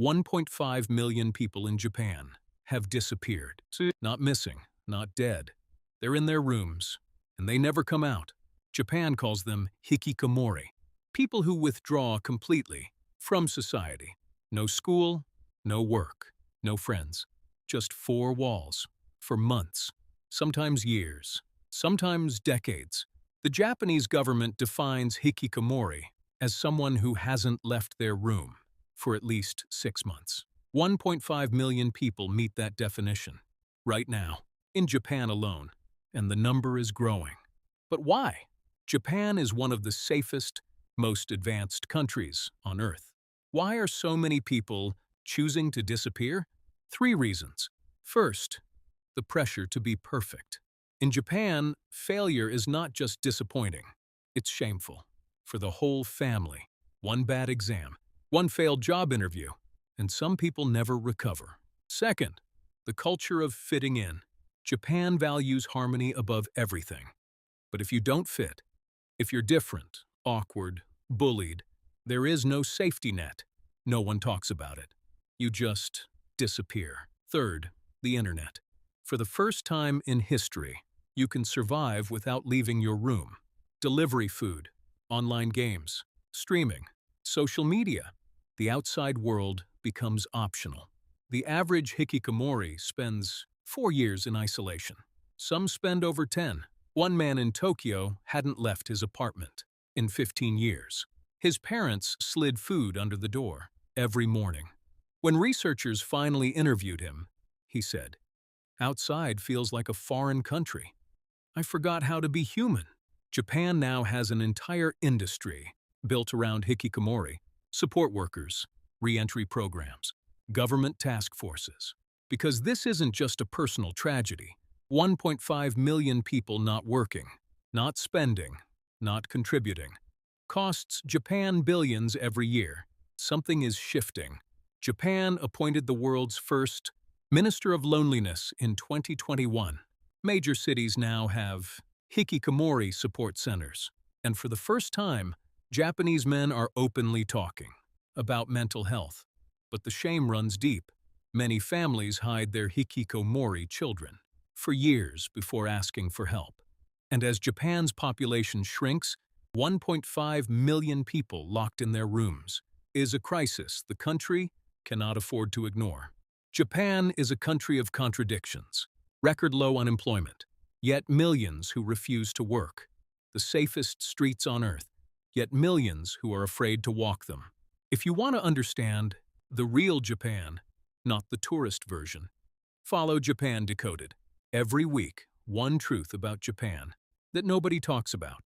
1.5 million people in Japan have disappeared. Not missing, not dead. They're in their rooms, and they never come out. Japan calls them Hikikomori, people who withdraw completely from society. No school, no work, no friends. Just four walls, for months, sometimes years, sometimes decades. The Japanese government defines Hikikomori as someone who hasn't left their room for at least 6 months. 1.5 million people meet that definition right now, in Japan alone, and the number is growing. But why? Japan is one of the safest, most advanced countries on Earth. Why are so many people choosing to disappear? 3 reasons. First, the pressure to be perfect. In Japan, failure is not just disappointing, it's shameful. For the whole family, one bad exam, one failed job interview, and some people never recover. Second, the culture of fitting in. Japan values harmony above everything. But if you don't fit, if you're different, awkward, bullied, there is no safety net. No one talks about it. You just disappear. Third, the internet. For the first time in history, you can survive without leaving your room. Delivery food, online games, streaming, social media. The outside world becomes optional. The average hikikomori spends 4 years in isolation. Some spend over 10. One man in Tokyo hadn't left his apartment in 15 years. His parents slid food under the door every morning. When researchers finally interviewed him, he said, "Outside feels like a foreign country. I forgot how to be human." Japan now has an entire industry built around hikikomori, support workers, re-entry programs, government task forces. Because this isn't just a personal tragedy. 1.5 million people not working, not spending, not contributing, costs Japan billions every year. Something is shifting. Japan appointed the world's first Minister of Loneliness in 2021. Major cities now have hikikomori support centers. And for the first time, Japanese men are openly talking about mental health. But the shame runs deep. Many families hide their hikikomori children for years before asking for help. And as Japan's population shrinks, 1.5 million people locked in their rooms is a crisis the country cannot afford to ignore. Japan is a country of contradictions. Record low unemployment, yet millions who refuse to work. The safest streets on Earth, yet millions who are afraid to walk them. If you want to understand the real Japan, not the tourist version, follow Japan Decoded. Every week, one truth about Japan that nobody talks about.